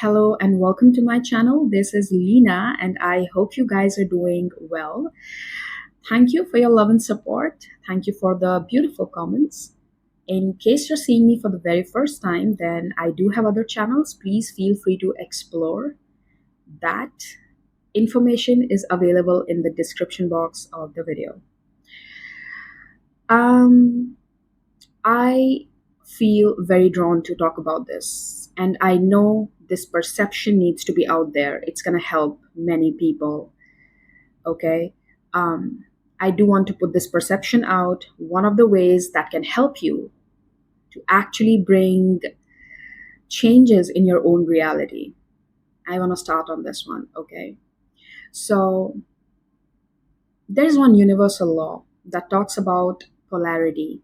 Hello and welcome to my channel. This is Leena and I hope you guys are doing well. Thank you for your love and support. Thank you for the beautiful comments. In case you're seeing me for the very first time, then I do have other channels. Please feel free to explore. That information is available in the description box of the video. Um, I feel very drawn to talk about this, and I know this perception needs to be out there. It's going to help many people. Okay. Um, I do want to put this perception out. One of the ways that can help you to actually bring changes in your own reality. I want to start on this one. Okay. So, there's one universal law that talks about polarity,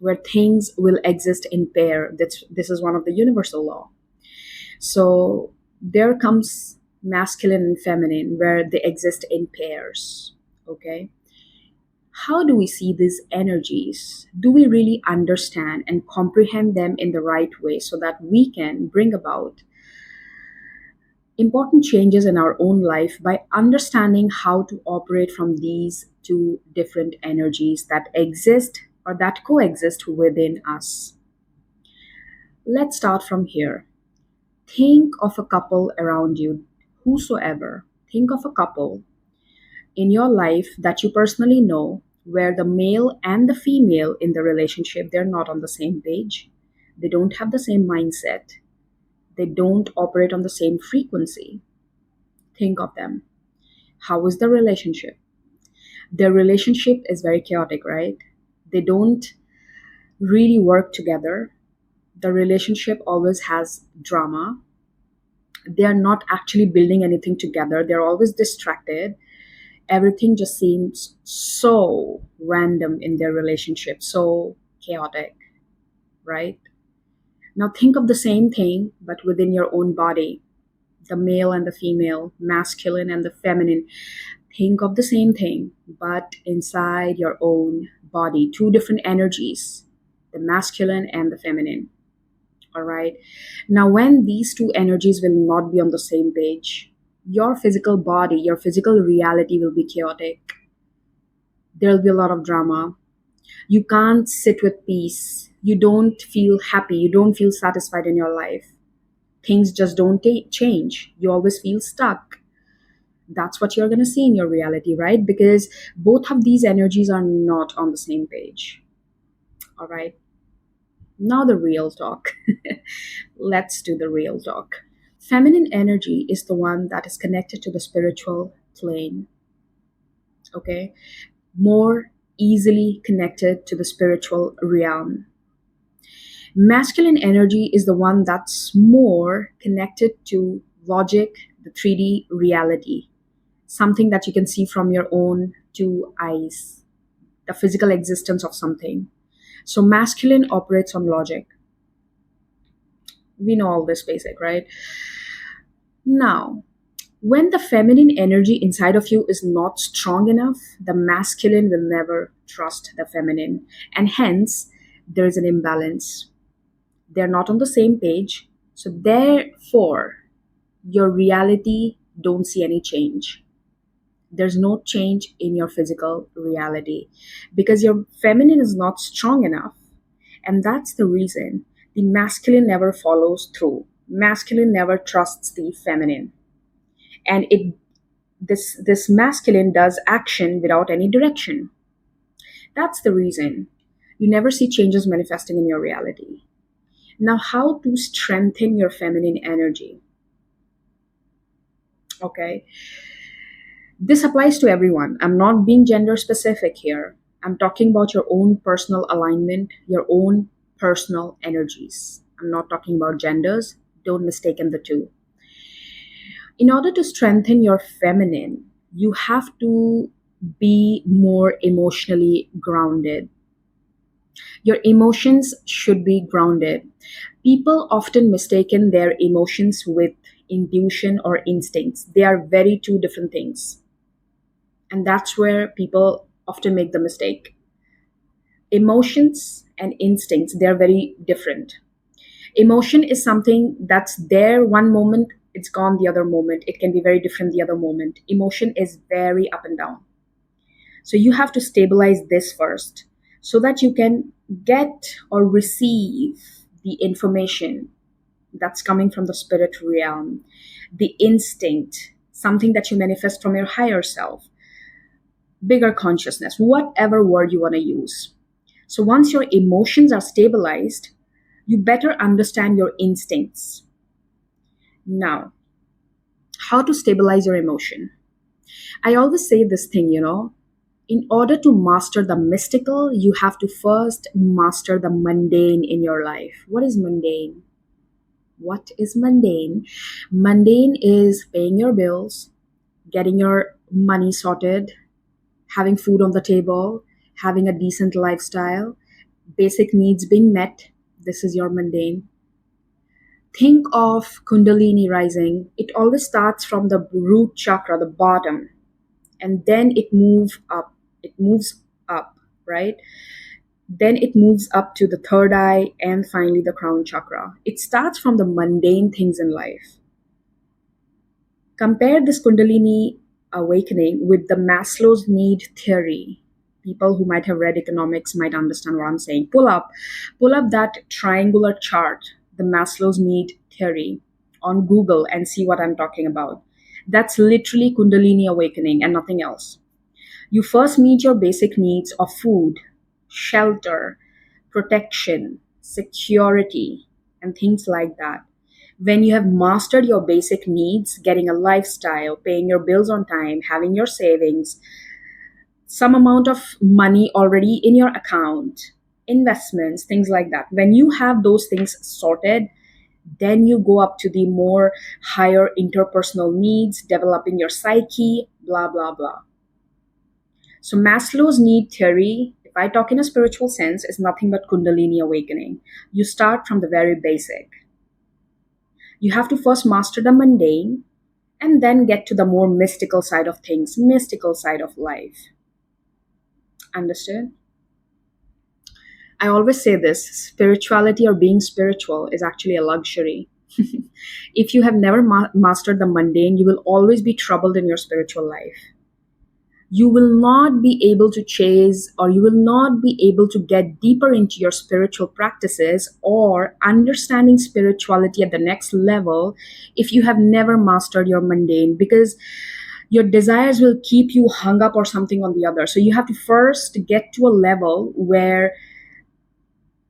where things will exist in pair. This is one of the universal law. So there comes masculine and feminine where they exist in pairs. Okay. How do we see these energies? Do we really understand and comprehend them in the right way so that we can bring about important changes in our own life by understanding how to operate from these two different energies that exist or that coexist within us? Let's start from here. Think of a couple around you, whosoever. Think of a couple in your life that you personally know where the male and the female in the relationship, they're not on the same page. They don't have the same mindset. They don't operate on the same frequency. Think of them. How is the relationship? Their relationship is very chaotic, right? They don't really work together. The relationship always has drama. They are not actually building anything together. They're always distracted. Everything just seems so random in their relationship, so chaotic, right? Now think of the same thing, but within your own body, the male and the female, masculine and the feminine. Think of the same thing, but inside your own body, two different energies, the masculine and the feminine. All right. Now, when these two energies will not be on the same page, your physical body, your physical reality will be chaotic. There will be a lot of drama. You can't sit with peace. You don't feel happy. You don't feel satisfied in your life. Things just don't change. You always feel stuck. That's what you're going to see in your reality, right? Because both of these energies are not on the same page. All right. Now, the real talk. Let's do the real talk. Feminine energy is the one that is connected to the spiritual plane, okay? More easily connected to the spiritual realm. Masculine energy is the one that's more connected to logic, the 3D reality, something that you can see from your own two eyes, the physical existence of something. So, masculine operates on logic. We know all this basic, right? Now, when the feminine energy inside of you is not strong enough, the masculine will never trust the feminine. And hence, there is an imbalance. They're not on the same page. So, therefore, your reality don't see any change. There's no change in your physical reality because your feminine is not strong enough. And that's the reason the masculine never follows through. Masculine never trusts the feminine. And this masculine does action without any direction. That's the reason you never see changes manifesting in your reality. Now, how to strengthen your feminine energy? Okay, this applies to everyone. I'm not being gender specific here. I'm talking about your own personal alignment, your own personal energies. I'm not talking about genders. Don't mistake the two. In order to strengthen your feminine, you have to be more emotionally grounded. Your emotions should be grounded. People often mistaken their emotions with intuition or instincts. They are very two different things. And that's where people often make the mistake. Emotions and instincts, they are very different. Emotion is something that's there one moment, it's gone the other moment. It can be very different the other moment. Emotion is very up and down. So you have to stabilize this first so that you can get or receive the information that's coming from the spirit realm, the instinct, something that you manifest from your higher self, bigger consciousness, whatever word you want to use. So once your emotions are stabilized, you better understand your instincts. Now, how to stabilize your emotion? I always say this thing, in order to master the mystical, you have to first master the mundane in your life. What is mundane? What is mundane? Mundane is paying your bills, getting your money sorted, having food on the table, having a decent lifestyle, basic needs being met. This is your mundane. Think of Kundalini rising. It always starts from the root chakra, the bottom, and then it moves up. It moves up, right? Then it moves up to the third eye and finally the crown chakra. It starts from the mundane things in life. Compare this Kundalini awakening with the Maslow's need theory. People who might have read economics might understand what I'm saying. Pull up that triangular chart, the Maslow's need theory, on Google and see what I'm talking about. That's literally Kundalini awakening and nothing else. You first meet your basic needs of food, shelter, protection, security, and things like that. When you have mastered your basic needs, getting a lifestyle, paying your bills on time, having your savings, some amount of money already in your account, investments, things like that. When you have those things sorted, then you go up to the more higher interpersonal needs, developing your psyche, blah, blah, blah. So Maslow's need theory, if I talk in a spiritual sense, is nothing but Kundalini awakening. You start from the very basic. You have to first master the mundane and then get to the more mystical side of things, mystical side of life. Understood? I always say this, spirituality or being spiritual is actually a luxury. If you have never mastered the mundane, you will always be troubled in your spiritual life. You will not be able to chase or you will not be able to get deeper into your spiritual practices or understanding spirituality at the next level if you have never mastered your mundane, because your desires will keep you hung up or something on the other. So you have to first get to a level where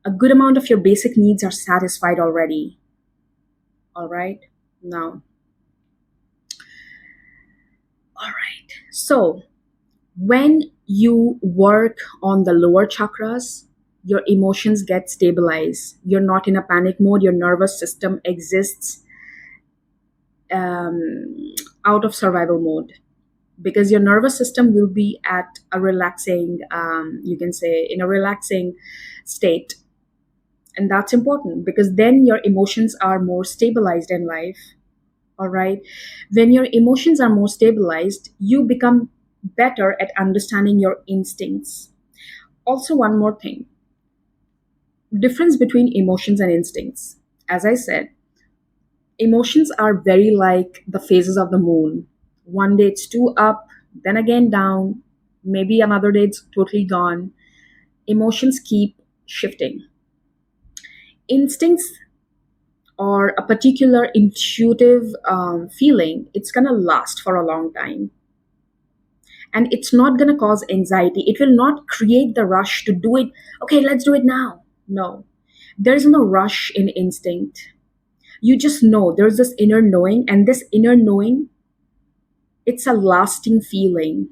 a good amount of your basic needs are satisfied already. All right? Now, all right. So, when you work on the lower chakras, your emotions get stabilized. You're not in a panic mode. Your nervous system exists um, out of survival mode because your nervous system will be at a relaxing, you can say, in a relaxing state. And that's important because then your emotions are more stabilized in life. All right. When your emotions are more stabilized, you become better at understanding your instincts. Also, one more thing, difference between emotions and instincts. As I said, emotions are very like the phases of the moon. One day it's too up, then again down, maybe another day it's totally gone. Emotions keep shifting. Instincts or a particular intuitive feeling, it's going to last for a long time. And it's not going to cause anxiety. It will not create the rush to do it. Okay, let's do it now. No, there's no rush in instinct. You just know there's this inner knowing, and this inner knowing, it's a lasting feeling.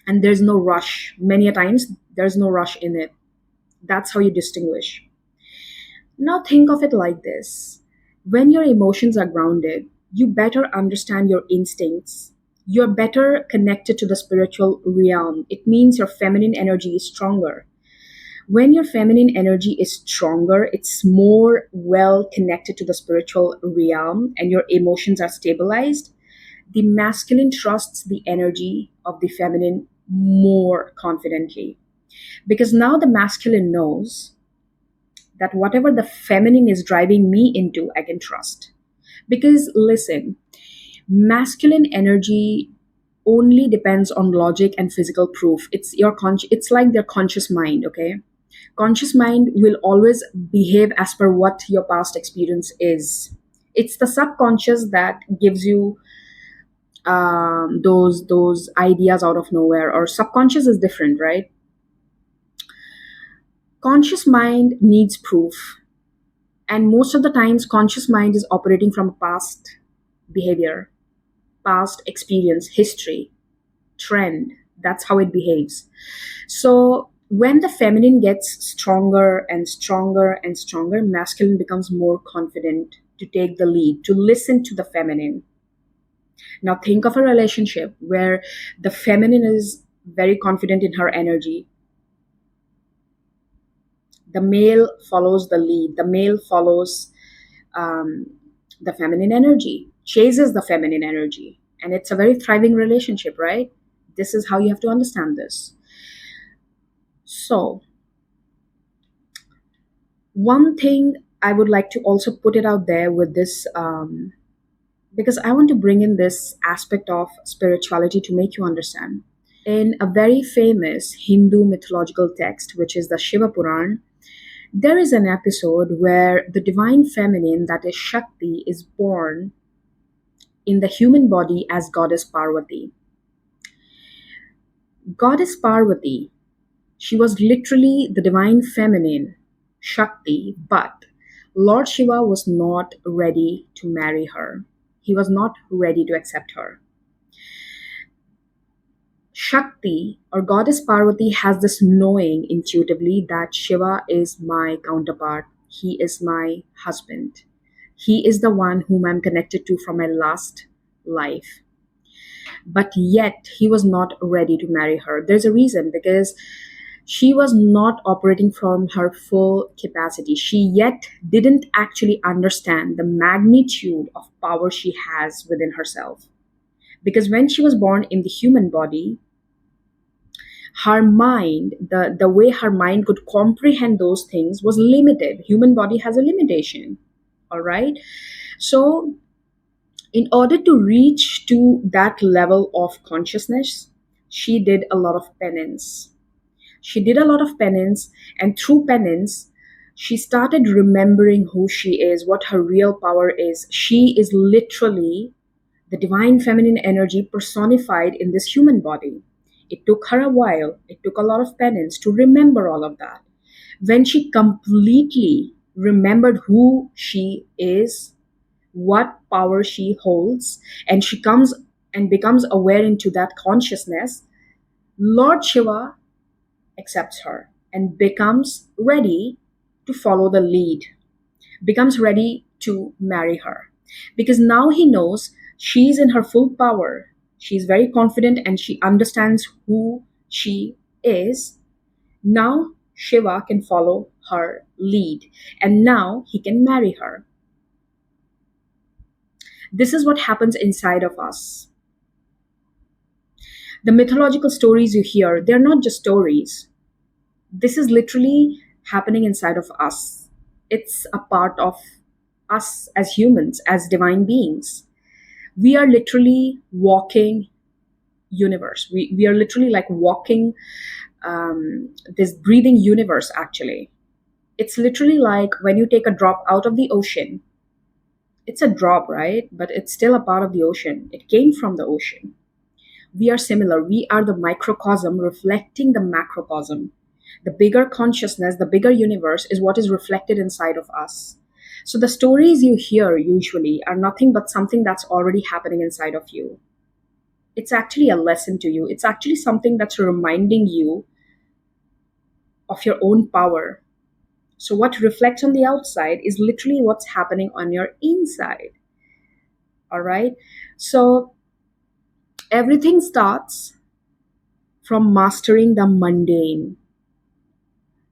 And there's no rush. Many a times, there's no rush in it. That's how you distinguish. Now, think of it like this: when your emotions are grounded, you better understand your instincts. You're better connected to the spiritual realm. It means your feminine energy is stronger. When your feminine energy is stronger, it's more well connected to the spiritual realm and your emotions are stabilized. The masculine trusts the energy of the feminine more confidently because now the masculine knows that whatever the feminine is driving me into, I can trust. Because listen, masculine energy only depends on logic and physical proof. It's like their conscious mind, okay? Conscious mind will always behave as per what your past experience is. It's the subconscious that gives you those ideas out of nowhere. Or subconscious is different, right? Conscious mind needs proof, and most of the times conscious mind is operating from past behavior, past experience, history, trend. That's how it behaves. So when the feminine gets stronger and stronger and stronger, masculine becomes more confident to take the lead, to listen to the feminine. Now think of a relationship where the feminine is very confident in her energy. The male follows the lead. The male follows um, the feminine energy, chases the feminine energy. And it's a very thriving relationship, right? This is how you have to understand this. So, one thing I would like to also put it out there with this, because I want to bring in this aspect of spirituality to make you understand. In a very famous Hindu mythological text, which is the Shiva Puran, there is an episode where the divine feminine, that is Shakti, is born in the human body as goddess Parvati. Goddess Parvati, she was literally the divine feminine, Shakti, but Lord Shiva was not ready to marry her. He was not ready to accept her. Shakti or goddess Parvati has this knowing intuitively that Shiva is my counterpart. He is my husband. He is the one whom I'm connected to from my last life. But yet, he was not ready to marry her. There's a reason, because she was not operating from her full capacity. She yet didn't actually understand the magnitude of power she has within herself. Because when she was born in the human body, her mind, the way her mind could comprehend those things was limited. Human body has a limitation. All right. So in order to reach to that level of consciousness, she did a lot of penance. She did a lot of penance, and through penance, she started remembering who she is, what her real power is. She is literally the divine feminine energy personified in this human body. It took her a while, it took a lot of penance to remember all of that. When she completely remembered who she is, what power she holds, and she comes and becomes aware into that consciousness, Lord Shiva accepts her and becomes ready to follow the lead, becomes ready to marry her. Because now he knows she's in her full power. She's very confident and she understands who she is. Now Shiva can follow her lead and now he can marry her. This is what happens inside of us. The mythological stories you hear, they're not just stories. This is literally happening inside of us. It's a part of us as humans, as divine beings. We are literally walking universe. We are literally like walking this breathing universe, actually. It's literally like when you take a drop out of the ocean. It's a drop, right? But it's still a part of the ocean. It came from the ocean. We are similar. We are the microcosm reflecting the macrocosm. The bigger consciousness, the bigger universe is what is reflected inside of us. So the stories you hear usually are nothing but something that's already happening inside of you. It's actually a lesson to you. It's actually something that's reminding you of your own power. So what reflects on the outside is literally what's happening on your inside. All right? So everything starts from mastering the mundane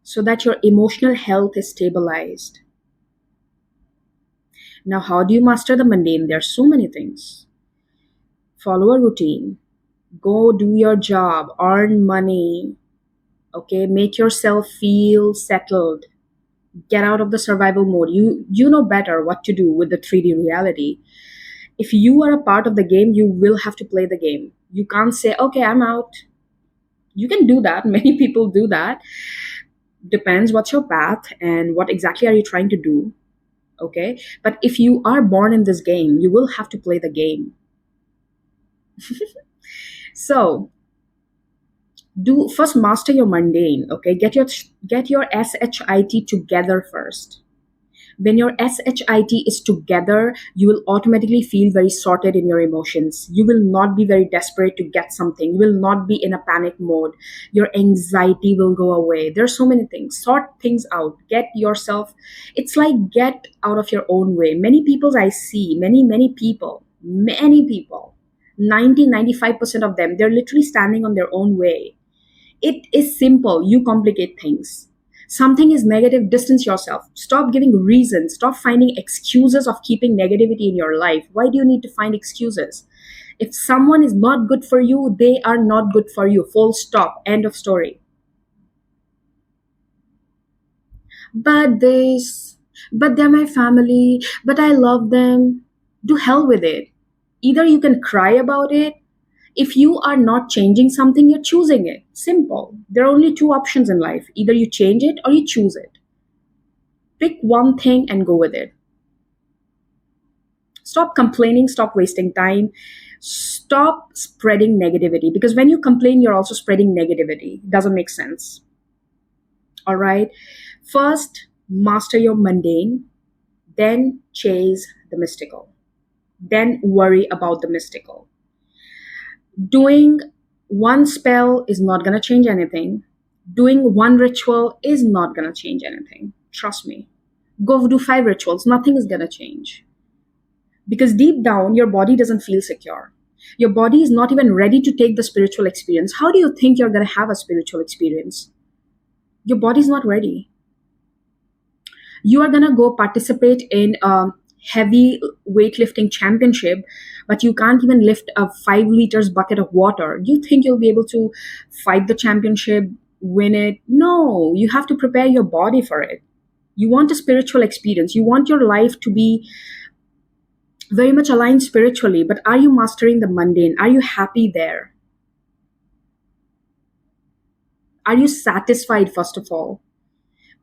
so that your emotional health is stabilized. Now, how do you master the mundane? There are so many things. Follow a routine, go do your job, earn money, okay? Make yourself feel settled. Get out of the survival mode. You know better what to do with the 3D reality. If you are a part of the game, you will have to play the game. You can't say, okay, I'm out. You can do that. Many people do that. Depends what's your path and what exactly are you trying to do. Okay. But if you are born in this game, you will have to play the game. So do first master your mundane. Okay. Get your shit together first. When your shit is together, you will automatically feel very sorted in your emotions. You will not be very desperate to get something. You will not be in a panic mode. Your anxiety will go away. There's so many things. Sort things out. Get yourself, it's like get out of your own way. Many people I see, many people, 90-95% of them, they're literally standing on their own way. It is simple. You complicate things. Something is negative, distance yourself. Stop giving reasons. Stop finding excuses of keeping negativity in your life. Why do you need to find excuses? If someone is not good for you, they are not good for you. Full stop. End of story. But this, but they're my family, but I love them. Do hell with it. Either you can cry about it. If you are not changing something, you're choosing it. Simple. There are only two options in life. Either you change it or you choose it. Pick one thing and go with it. Stop complaining, stop wasting time, stop spreading negativity, because when you complain, you're also spreading negativity. Doesn't make sense. All right. First, master your mundane, then chase the mystical, then worry about the mystical. Doing one spell is not going to change anything. Doing one ritual is not going to change anything. Trust me. Go do 5 rituals, nothing is going to change. Because deep down, your body doesn't feel secure. Your body is not even ready to take the spiritual experience. How do you think you're going to have a spiritual experience? Your body's not ready. You are going to go participate in a heavy weightlifting championship, but you can't even lift a 5 liters bucket of water. You think you'll be able to fight the championship, win it? No, you have to prepare your body for it. You want a spiritual experience. You want your life to be very much aligned spiritually, but are you mastering the mundane? Are you happy there? Are you satisfied, first of all?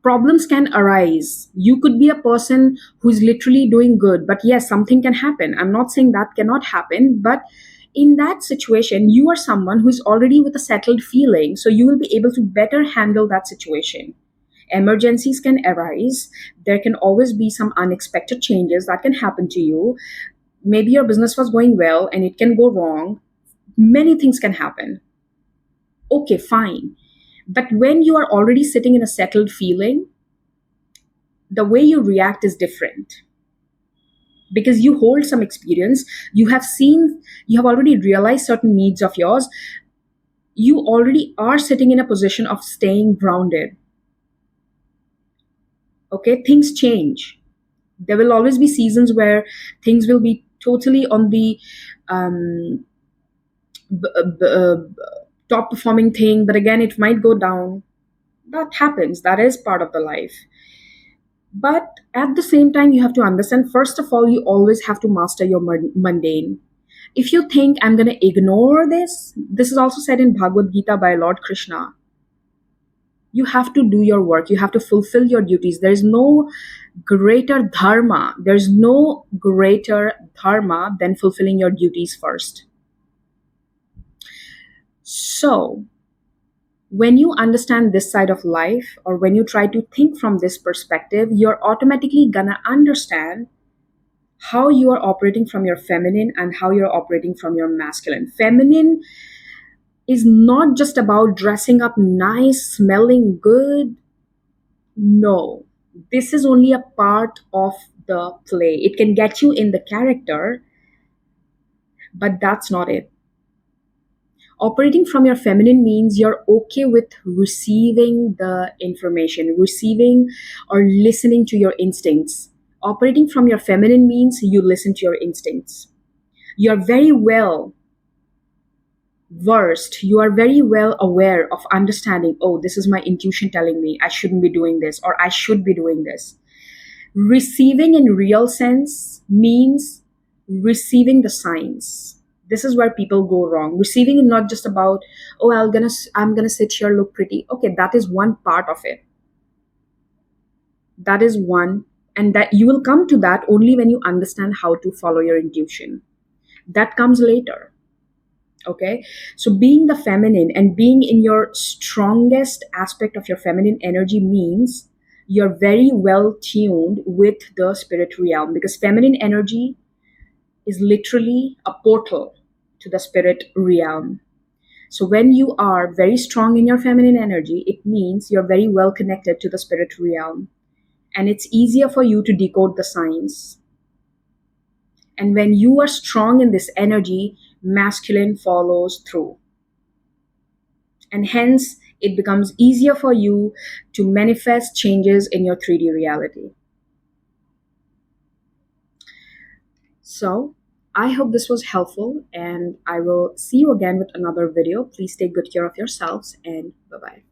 Problems can arise. You could be a person who's literally doing good, but yes, something can happen. I'm not saying that cannot happen, but in that situation, you are someone who is already with a settled feeling, so you will be able to better handle that situation. Emergencies can arise. There can always be some unexpected changes that can happen to you. Maybe your business was going well and it can go wrong. Many things can happen. Okay, fine. But when you are already sitting in a settled feeling, the way you react is different. Because you hold some experience, you have seen, you have already realized certain needs of yours. You already are sitting in a position of staying grounded. Okay, things change. There will always be seasons where things will be totally on the um, b- b- uh, top performing thing, but again, it might go down. That happens. That is part of the life. But at the same time, you have to understand, first of all, you always have to master your mundane. If you think I'm going to ignore this is also said in Bhagavad Gita by Lord Krishna. You have to do your work. You have to fulfill your duties. There's no greater dharma. There's no greater dharma than fulfilling your duties first. So, when you understand this side of life, or when you try to think from this perspective, you're automatically gonna understand how you are operating from your feminine and how you're operating from your masculine. Feminine is not just about dressing up nice, smelling good. No, this is only a part of the play. It can get you in the character, but that's not it. Operating from your feminine means you're okay with receiving the information, receiving or listening to your instincts. Operating from your feminine means you listen to your instincts. You're very well versed, you are very well aware of understanding, oh, this is my intuition telling me I shouldn't be doing this or I should be doing this. Receiving in real sense means receiving the signs. This is where people go wrong. Receiving is not just about, oh, I'm gonna sit here, look pretty. Okay, that is one part of it. That is one, and that you will come to that only when you understand how to follow your intuition. That comes later. Okay, so being the feminine and being in your strongest aspect of your feminine energy means you're very well tuned with the spirit realm, because feminine energy is literally a portal to the spirit realm. So when you are very strong in your feminine energy, it means you're very well connected to the spirit realm, and it's easier for you to decode the signs. And when you are strong in this energy, masculine follows through. And hence, it becomes easier for you to manifest changes in your 3D reality. So, I hope this was helpful, and I will see you again with another video. Please take good care of yourselves, and bye bye.